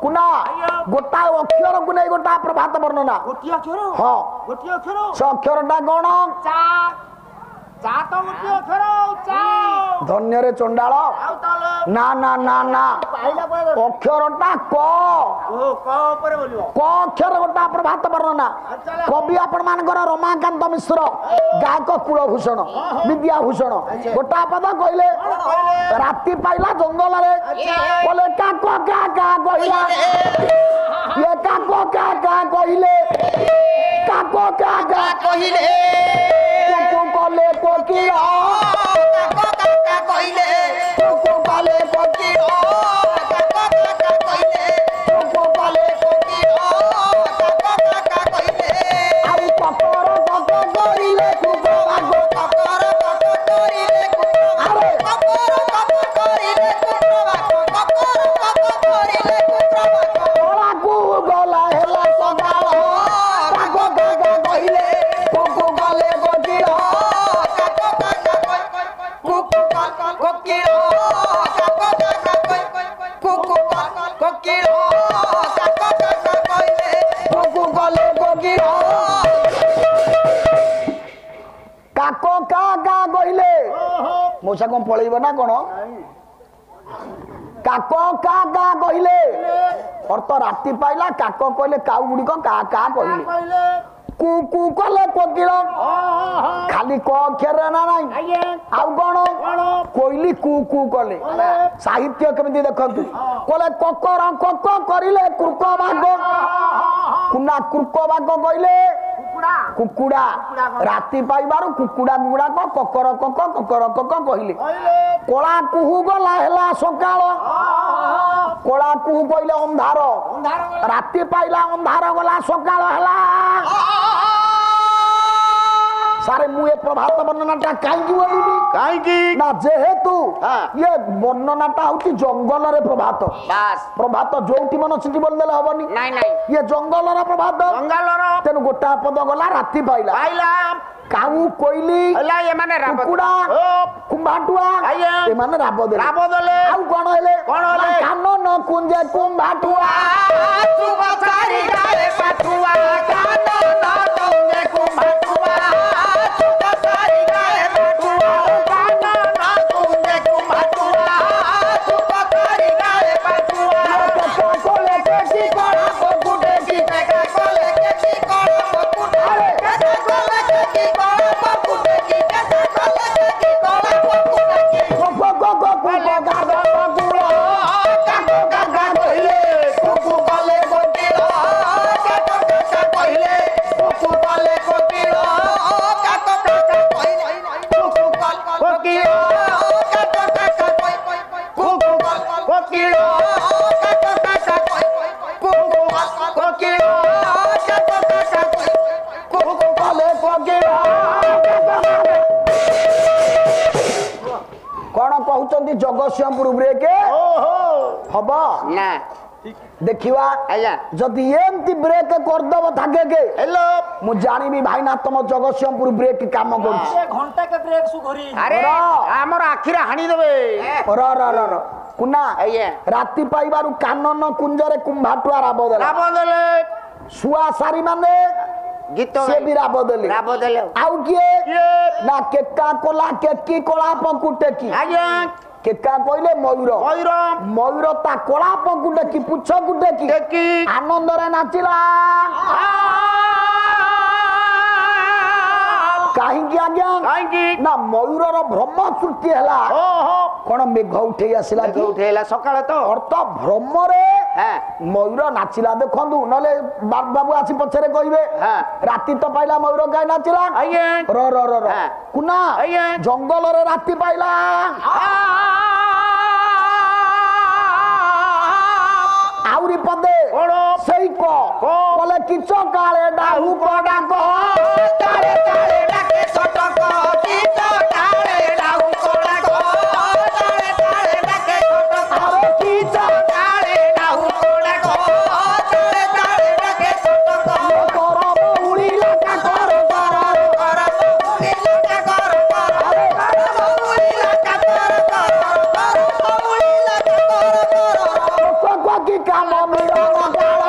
कुना गोटा अक्षर को नहीं गोटा प्रभात वर्णना गोटी अक्षर हाँ गोटी अक्षर से अक्षरटा कौन चा चा तो गोटी अक्षर चा धन्य रे चंडाल आउ ताले ना ना ना ना पाइला पर अक्षरटा क ओ क ऊपर बोलियो क अक्षर गोटा प्रभात वर्णना कवि आपण मानकर रमाकांत मिश्र गायक कुलभूषण विद्याभूषण गोटा पद कहले राति पाइला जंगल रे बोले काक का कहला ये काक का कहले काक का कहिले को कले कोकिल कहिले को कले कोकिल को कले आई ककर कक करिले कुक भागो अरे कोला को गला हेला सगाल काक का कहले को कले कोकिल को कले कोकिल काक का कहले मोसा कौन पळैब ना कोन काक का कहले अर्थ राति पाइला काक कहले काउ गुड़िक का कहले कहले कु कु कले कोकिल खाली क अक्षर ना नाही आउ कोन कोइली कु कु कले साहित्य केमिति देखंतु कोले ककर कक करिले कुर्क भाग कुना कुर्क भाग कहले कुकुड़ा कुकुड़ा राति पाइबारु कुकुड़ा गुड़ा ककर कक कहले कोला कुहू गला हेला सकाळ कोला कुहू कहले अंधार राति पाइला अंधार गला सकाळ हला सारे मुए प्रभात वर्णनाटा काई बोलिबी काई की ना जेहेतु हाँ। ये वर्णनाटा होची जंगल रे प्रभात बास प्रभात जोठी मन सिटी बोलले हबनी नहीं नहीं ये जंगल रे प्रभात बंगालर तेनु गोटा पद गला राति पाइला पाइला काऊ कोइली होला ये माने राब कुकुड़ा कुंभाटुआ आया। ए माने राब देले राब देले। आउ कोन हेले कोन हेले? कानो न कुंजे कुंभाटुआ सुबसारी गाए पटुआ कानो न टंगे कुंभटुआ सुबसारी गाए पटुआ कानो न टंगे कुंभटुआ सुबसारी गाए पटुआ कोले केसी कोड़ा गुडे की बेका कोले के की कोड़ा गुडे बेका कोले के की कोड़ा गुडे की बेका कोले के की कोड़ा गुडे की गो गाडो गुलो काको काका कहिले कुकु कले गोटिलो काको काका कहिले कुकु कले गोटिलो काको काका कहिले कुकु कल गोटिलो काको काका कहिले कुकु कल गोटिलो काको काका कहिले कुकु कल गोटिलो काको काका कहिले कुकु कोले कोगिला कोन कहउचंदी जगतसिंहपुर ब्रेक हबो ना देखिवा आया जदि एमती ब्रेक करदब थाके के हेलो मु जानिबी भाई ना तुम जगतसिंहपुर ब्रेक काम करछि एक घंटा के ब्रेक सुघरी अरे हमर आखिर हाणी देबे र र र र कुना आया राति पाइबारु कानन कुंजरे कुंभाटुआ राब देला राब देले सुआ सारी माने गीत से भी राब देले राब देले आउ किए किए? ना केका कोला केकी कोला पकुटे की आज्ञा केका कहले मयूर मयूर मयूर ता कोला पकुटे की पुछ गुटे की टेकी आनंद रे नाचिला काहे की आज्ञा काई की ना मयूर रो भ्रम सृष्टि हला ओहो कोन मेघ उठे आसिला की उठेला सकाळे तो अर्थ भ्रम रे हां मयूर नाचिला देखंदु नले बाबू आसी पछरे कहिबे हां राति तो पाइला मयूर गाय नाचिला आज्ञा र र र र हाँ। कुना आज्ञा जंगल रे राति पाइला आउरी पदे ओड़ो सेई को बोले किछ काले डाहु पडा को तारे तारे डाके सटक की तो तारे डाउ कोड़ा को तारे तारे डाके सटक अरे किछ तारे डाउ कोड़ा को तारे तारे डाके सटक करो उड़ी लगा करो कर उड़ी लगा कर अरे उड़ी लगा कर उड़ी लगा कर को की काम ମିଳନ କାଳ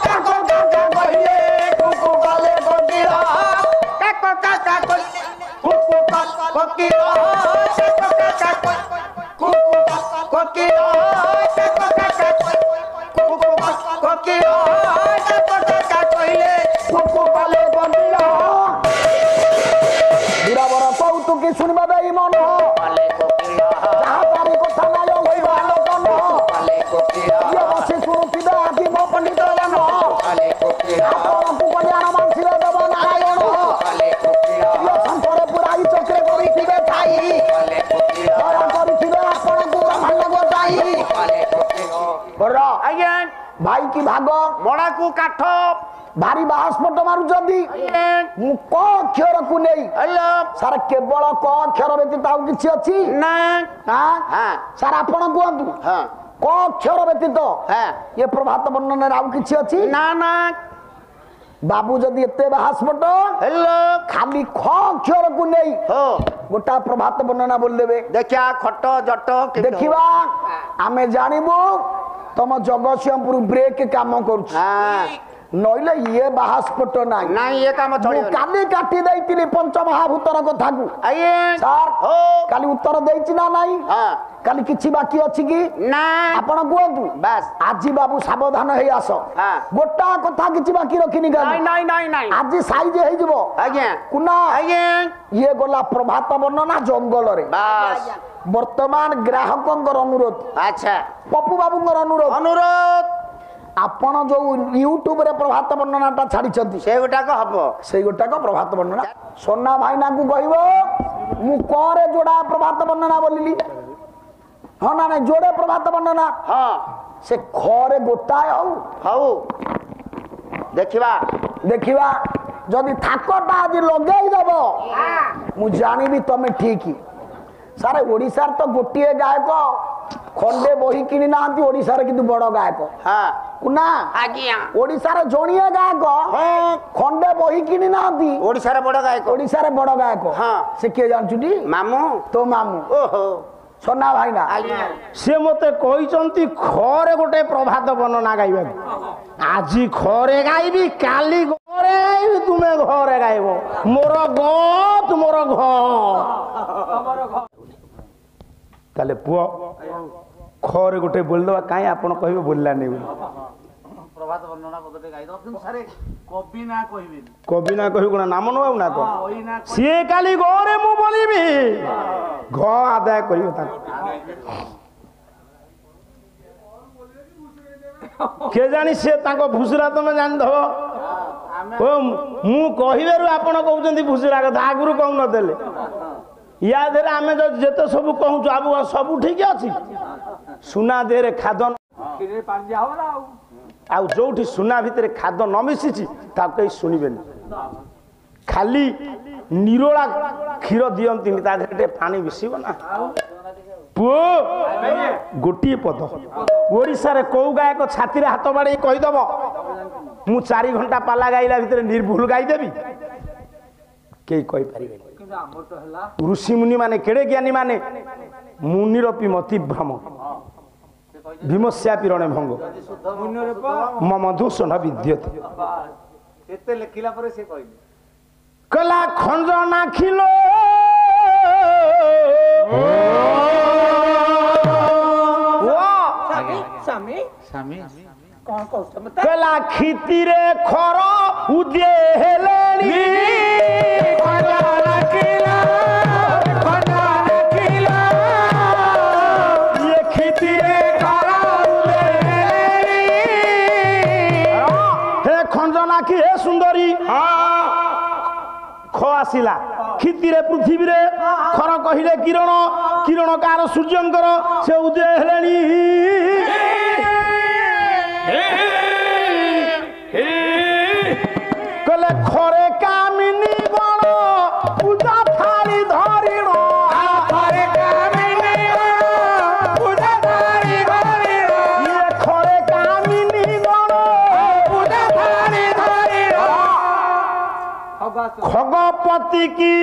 କାକ କାକା କହିଲେ କୁକୁ କଲେ କୋକିଳ କାକ କାକା କହିଲେ କୁକୁ କୋକିଳ କାକ କାକା କୁକୁ କୋକିଳ କାକ କାକା କୁକୁ କୋକିଳ କାକ କାକା କହିଲେ କୁକୁ କଲେ କୋକିଳ ବୀରବର କୌତୁକି ଶୁଣିବା ଦେଇ ମନ କଲେ କୋକିଳ ଯାହା ତାରି କଥା ନାୟ ହୋଇବା ଲୋକନ କଲେ କୋକିଳ ଇଏ ବସି ଶୁଣୁଥିବେ ଆଜି ମୋ ପଣ୍ଡିତ ଜନ କଲେ କୋକିଳ ଆପଣଙ୍କୁ କଲ୍ୟାଣ ମାଂସିରେ ଦେବ ନାରାୟଣ କଲେ କୋକିଳ ଇଏ ଶଙ୍ଖରେ ପୁରାଇ ଚକ୍ରେ କରିଥିବେ ଥାଇ କଲେ କୋକିଳ ଦୟା କରିଥିବେ ଆପଣଙ୍କୁ ବ୍ରହ୍ମାଣ୍ଡ ଗୋଟାଇ କଲେ କୋକିଳ ବର ଆଜ୍ଞା ଭାଇ କି ଭାଗ ମଡ଼ାକୁ କାଠ ଭାରି ବାହାସ୍ପଟ ମାରୁଛନ୍ତି ଆଜ୍ଞା ମୁଁ କ ଅକ୍ଷରକୁ ନେଇ ହ୍ୟାଲୋ ସାର୍ କେବଳ କ ଅକ୍ଷର ବ୍ୟତୀତ ଆଉ କିଛି ଅଛି ନା ଆଁ? ହଁ ସାର୍ ଆପଣ କୁହନ୍ତୁ ହଁ କ ଅକ୍ଷର ବ୍ୟତୀତ ହଁ ଏ ପ୍ରଭାତ ବର୍ଣ୍ଣନାରେ ଆଉ କିଛି ଅଛି ନା ନା ବାବୁ ଯଦି ଏତେ ବାହାସ୍ପଟ ହ୍ୟାଲୋ ଖାଲି ଖ ଅକ୍ଷରକୁ ନେଇ ହୋ ଗୋଟା ପ୍ରଭାତ ବର୍ଣ୍ଣନା ବୋଲିଦେବେ ଦେଖିଆ ଖଟ ଜଟ ଦେଖିବା ଆମେ ଜାଣିବୁ ତମ ଜଗତସିଂହପୁର ବ୍ରେକ୍ କାମ କରୁଛି ହଁ ନଇଲେ ଇଏ ବାହାସ୍ପଟ ନାହିଁ ନାଇଁ ଏ କାମ ମୁଁ ଚଳିବ କାଲି କାଟି ଦେଇଥିଲି ପଞ୍ଚମହାଭୂତର କଥାକୁ ଆଜ୍ଞା ସାର୍ ହୋ କାଲି ଉତ୍ତର ଦେଇଛି ନା ନାହିଁ ହଁ କାଲି କିଛି ବାକି ଅଛି କି ନା ଆପଣ କୁହନ୍ତୁ ବାସ୍ ଆଜି ବାବୁ ସାବଧାନ ହେଇ ଆସ ହଁ ଗୋଟା କଥା କିଛି ବାକି ରଖିନି ନାଇଁ କାଲି ନାଇଁ ନାଇଁ ନାଇଁ ଆଜି ସାଇଜ ହେଇଯିବ ଆଜ୍ଞା କୁନା ଆଜ୍ଞା ଇଏ ଗଲା ପ୍ରଭାତ ବର୍ଣ୍ଣନା ଜଙ୍ଗଲରେ ବାସ୍ ବର୍ତ୍ତମାନ ଗ୍ରାହକଙ୍କର ଅନୁରୋଧ ଆଚ୍ଛା ପପୁ ବାବୁଙ୍କର ଅନୁରୋଧ ଅନୁରୋଧ ଆପଣ ଯୋଉ ୟୁଟ୍ୟୁବରେ ପ୍ରଭାତ ବର୍ଣ୍ଣନାଟା ଛାଡିଛନ୍ତି ସେଗୁଟାକ ହବ ସେଇ ଗୋଟାକ ପ୍ରଭାତ ବର୍ଣ୍ଣନା ସୋନା ଭାଇନାଙ୍କୁ କହିବ ମୁଁ କରେ ଯୋଡା ପ୍ରଭାତ ବର୍ଣ୍ଣନା ବୋଲିଲି ହଁ ନା ନାଇଁ ଯୋଡେ ପ୍ରଭାତ ବର୍ଣ୍ଣନା ହଁ ସେ ଖରେ ଗୋଟାଏ ହଉ ହଉ ଦେଖିବା ଦେଖିବା ଯଦି ଥାକଟା ଆଜି ଲଗେଇ ଦବ ମୁଁ ଜାଣିବି ତମେ ଠିକ ସାରେ ଓଡିଶାର ତ ଗୋଟିଏ ଗାୟକ ଖଣ୍ଡେ ବହି କିଣି ନାହାନ୍ତି ଓଡିଶାରେ କିନ୍ତୁ ବଡ ଗାୟକ ହଁ କୁନା ଆଜ୍ଞା ଓଡିଶାରେ ଜଣିଏ ଗାୟକ ଖଣ୍ଡେ ବହି କିଣି ନାହାନ୍ତି ଓଡିଶାର ବଡ ଗାୟକ ଓଡିଶାରେ ବଡ ଗାୟକ ହଁ ସେ କିଏ ଜାଣିଛୁ ଟି ମାମୁଁ ତୋ ମାମୁଁ ଓହୋ ସୋନା ଭାଇନା ଆଜ୍ଞା ସେ ମତେ କହିଛନ୍ତି ଖରେ ଗୋଟେ ପ୍ରଭାତ ବର୍ଣ୍ଣନା ଗାଇବାକୁ ଆଜି ଖରେ ଗାଇବି କାଲି ଘରେ ଗାଇବି ତୁମେ ଘରେ ଗାଇବ ମୋର ଗ ତୁମର ଘ ତାହେଲେ ପୁଅ ଖରେ ଗୋଟେ ବୋଲିଦେବା କାହିଁ ଆପଣ କହିବେ ବୋଲିଲାନି ବୋଲି ପ୍ରଭାତ ବର୍ଣ୍ଣନା ପଦଟେ ଗାଇଦବ କିନ୍ତୁ ସାରେ କବି ନା କହିବେନି କବି ନା କହି କଣ ନାମ ନବା ନା କହ କହି ନା ସିଏ କାଲି ଘରେ ମୁଁ ବୋଲିବି ଘ ଆଦାୟ କରିବ ତାକୁ କେ ଜାଣି ସିଏ ତାଙ୍କ ଭୁସୁରା ତମେ ଜାଣିଥବ ଓ ମୁଁ କହିବାରୁ ଆପଣ କହୁଛନ୍ତି ଭୁସୁରା କଥା ଆଗରୁ କହୁନଥିଲେ ୟା ଦେହରେ ଆମେ ଯେତେ ସବୁ କହୁଛୁ ଆଉ ସବୁ ଠିକ ଅଛି ସୁନା ଦେହରେ ଖାଦ ପାଣି ଦିଆ ହବ ନା ଆଉ ଯୋଉଠି ସୁନା ଭିତରେ ଖାଦ ନ ମିଶିଛି ତାକୁ କେହି ଶୁଣିବେନି ଖାଲି ନିରୋଳା କ୍ଷୀର ଦିଅନ୍ତିନି ତା ଦେହରେ ଟିକେ ପାଣି ମିଶିବ ନା ପୁଅ ଗୋଟିଏ ପଦ ଓଡିଶାରେ କୋଉ ଗାୟକ ଛାତିରେ ହାତ ବାଡେଇ କହିଦବ ମୁଁ 4 ଘଣ୍ଟା ପାଲା ଗାଇଲା ଭିତରେ ନିର୍ଭୁଲ ଗାଇଦେବି କେହି କହିପାରିବେନି ଋଷିମୁନି ମାନେ କେଡେ ଜ୍ଞାନୀ ମାନେ ମୁନିର ପିମତି ଭ୍ରମ ଭୀମସ୍ୟା ପିରଣେ ଭଙ୍ଗ ମମ ଦୂଷଣ ବିଦ୍ୟତେ ଏତେ ଲେଖିଲା ପରେ ସେ କହିଲେ କଲା ଖଞ୍ଜ ନାଖିଲ କଲା କ୍ଷିତିରେ ଖର ଉଦେ ହେଲେଣି ଖଞ୍ଜନାଖି ହେ ସୁନ୍ଦରୀ ଖ ଆସିଲା କ୍ଷିତିରେ ପୃଥିବୀରେ ଖର କହିଲେ କିରଣ କିରଣ କାର ସୂର୍ଯ୍ୟଙ୍କର ସେ ଉଦୟ ହେଲେଣି କହିଲେ ଖରେ କାମିନୀ ଗଣ ପୂଜା ଥାଳି ଧରିଣ ଖରେ କାମିନୀ ଗଣ ଖଗପତି କି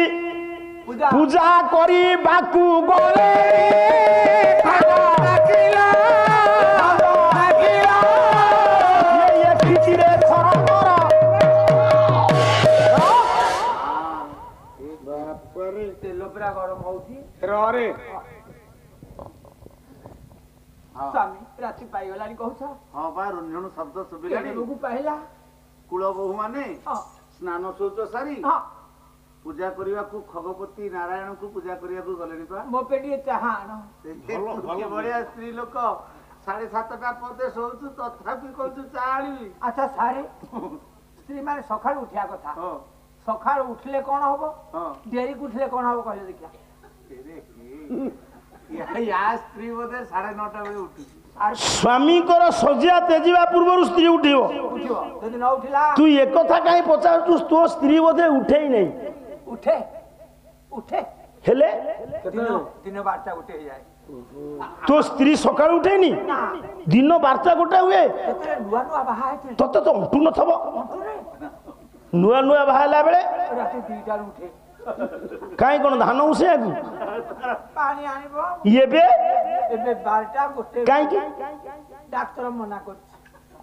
ପୂଜା କରିବାକୁ ଗଲେ ଘରେ ସ୍ୱାମୀ ରାତି ପାଇଗଲାଣି କହୁଛ ହଁ ବା ରୁଞ୍ଜୁଣୁ ଶବ୍ଦ ଶୁଭିଲାଣି ବେଳକୁ ପାଇଲା କୁଳ ବୋହୂ ମାନେ ହଁ ସ୍ନାନ ଶୌଚ ସାରି ହଁ ପୂଜା କରିବାକୁ ଖଗପତି ନାରାୟଣଙ୍କୁ ପୂଜା କରିବାକୁ ଗଲେଣି ପା ମୋ ପାଇଁ ଟିକେ ଚାହା ଆଣ ଭଳିଆ ସ୍ତ୍ରୀ ଲୋକ 7:30 ପଦେ ଶୋଉଛୁ ତଥାପି କହୁଛୁ ଚା ଆଣିବି ଆଚ୍ଛା ସାରେ ସ୍ତ୍ରୀ ମାନେ ସକାଳୁ ଉଠିବା କଥା ହଁ ସକାଳୁ ଉଠିଲେ କଣ ହବ ହଁ ଡେରିକୁ ଉଠିଲେ କଣ ହବ କହିଲେ ଦେଖିବା ୟା ସ୍ତ୍ରୀ ବୋଧେ 9:30 ବେଳେ ଉଠୁଛି ସ୍ୱାମୀଙ୍କର ଶଯ୍ୟା ତେଜିବା ପୂର୍ବରୁ ସ୍ତ୍ରୀ ଉଠିବ ଉଠିବ ଯଦି ନ ଉଠିଲା ତୁ ଏକଥା କାହିଁ ପଚାରୁଛୁ ତୋ ସ୍ତ୍ରୀ ବୋଧେ ଉଠେଇ ନାହିଁ ଉଠେ ଉଠେ ହେଲେ ଦିନ 12ଟା ଗୋଟେ ହେଇଯାଏ ତୋ ସ୍ତ୍ରୀ ସକାଳୁ ଉଠେନି ଦିନ 12ଟା ଗୋଟେ ହୁଏ ସେତେବେଳେ ନୂଆ ନୂଆ ବାହା ହେଇଥିଲେ ତତେ ତ ଅଣ୍ଟୁ ନଥବ ଅଣ୍ଟୁରେ ନୂଆ ନୂଆ ବାହା ହେଲା ବେଳେ ରାତି 2ଟାରୁ ଉଠେ କାହିଁ କଣ ଧାନ ଉସେଇବାକୁ ପାଣି ଆଣିବ ଏବେ ଏବେ 12ଟା ଗୋଟେ କାହିଁକି ଡାକ୍ତର ମନା କରୁଛି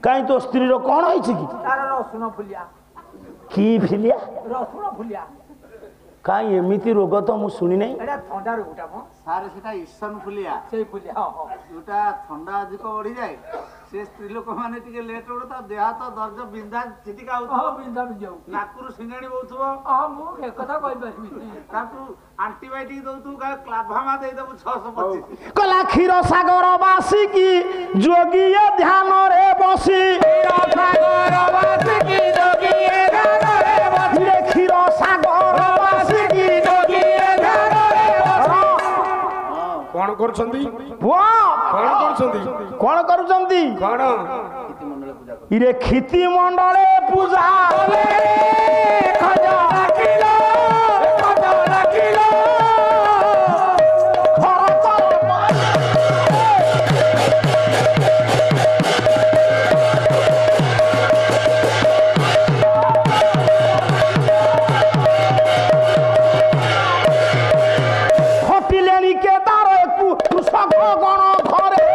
କାହିଁ ତୋ ସ୍ତ୍ରୀର କଣ ହେଇଛି କି ତାର ରସୁଣ ଫୁଲିଆ କି ଫିଲିଆ ରସୁଣ ଫୁଲିଆ କାହିଁ ଏମିତି ରୋଗ ତ ମୁଁ ଶୁଣି ନାହିଁ ଏଟା ଥଣ୍ଡା ରୋଗଟା ମ ସାର୍ ସେଟା ଇସନ ଫୁଲିଆ ସେଇ ଫୁଲିଆ ହଁ ହଁ ଯୋଉଟା ଥଣ୍ଡା ଅଧିକ ବଢିଯାଏ ସେ ସ୍ତ୍ରୀ ଲୋକ ମାନେ ଟିକେ ଲେଟ୍ ରେ ତା ଦେହ ହାତ ଦର୍ଜ ବିନ୍ଧା ଚିଟିକା ହଁ ହଉଥିବ ବିନ୍ଧା ବିନ୍ଧାଉ ନାକରୁ ସିଙ୍ଗାଣି ବହୁଥିବ ହଁ ମୁଁ ଏକଥା କହିପାରିବିନି ତାକୁ ଆଣ୍ଟିବାୟୋଟିକ ଦଉଥିବୁ କ୍ଲାଭାମା ଦେଇଦବୁ 625 କଲା କ୍ଷୀର ସାଗର ବାସିକି ଯୋଗୀଏ ଧ୍ୟାନରେ ବସି କ୍ଷୀର ସାଗର ବାସିକି କଣ କରୁଛନ୍ତି ପୁଅ କଣ କରୁଛନ୍ତି କଣ କରୁଛନ୍ତି କଣ ଇରେ କ୍ଷିତି ମଣ୍ଡଳେ ପୂଜା ଖଟିଲେଣି କେଦାର କୃଷକ ଗଣ ଘରେ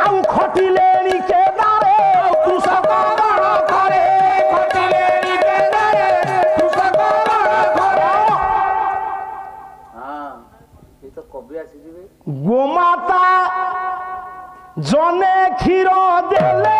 ଆଉ ଖଟିଲେଣି କେଦାରେ କୃଷକ ଗଣ ଘରେ ହଁ ଏ ତ କବି ଆସିଯିବେ ଗୋମାତା ଜନେ କ୍ଷୀର ଦେଲେ